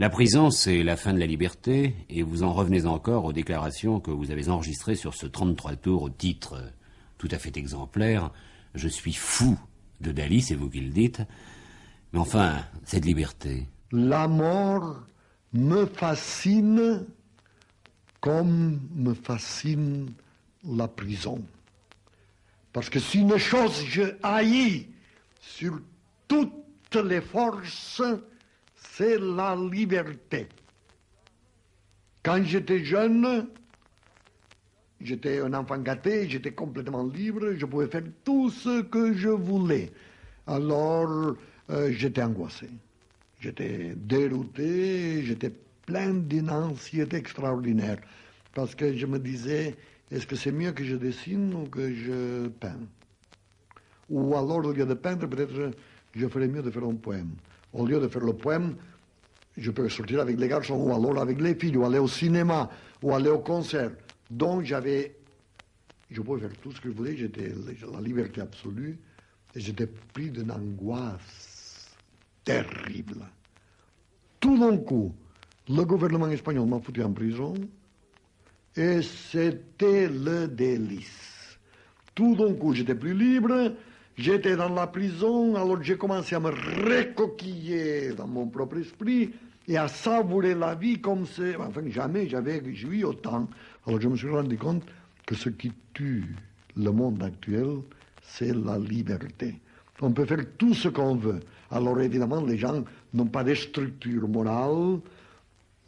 La prison, c'est la fin de la liberté, et vous en revenez encore aux déclarations que vous avez enregistrées sur ce 33 tours au titre tout à fait exemplaire. Je suis fou de Dali, c'est vous qui le dites. Mais enfin, cette liberté. La mort me fascine comme me fascine la prison. Parce que si une chose je haïs sur toutes les forces, c'est la liberté. Quand j'étais jeune, j'étais un enfant gâté, j'étais complètement libre, je pouvais faire tout ce que je voulais. Alors, j'étais angoissé, j'étais dérouté, j'étais plein d'une anxiété extraordinaire. Parce que je me disais, est-ce que c'est mieux que je dessine ou que je peins? Ou alors, au lieu de peindre, peut-être je ferais mieux de faire un poème. Au lieu de faire le poème, je peux sortir avec les garçons, ou alors avec les filles, ou aller au cinéma, ou aller au concert. Donc je pouvais faire tout ce que je voulais, j'étais la liberté absolue, et j'étais pris d'une angoisse terrible. Tout d'un coup, le gouvernement espagnol m'a foutu en prison, et c'était le délice. Tout d'un coup, j'étais plus libre, j'étais dans la prison, alors j'ai commencé à me recoquiller dans mon propre esprit et à savourer la vie comme c'est... Enfin, jamais j'avais joui autant. Alors je me suis rendu compte que ce qui tue le monde actuel, c'est la liberté. On peut faire tout ce qu'on veut. Alors évidemment, les gens n'ont pas de structure morale,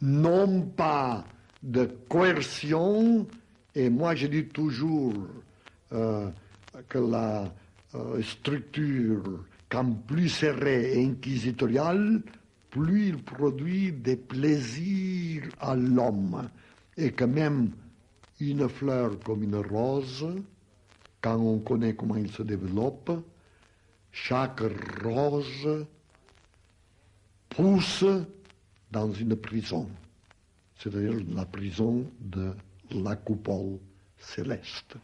n'ont pas de coercion, et moi je dis toujours que la structure, quand plus serrée et inquisitoriale, plus il produit des plaisirs à l'homme, et que même une fleur comme une rose, quand on connaît comment il se développe, chaque rose pousse dans une prison, c'est-à-dire la prison de la coupole céleste.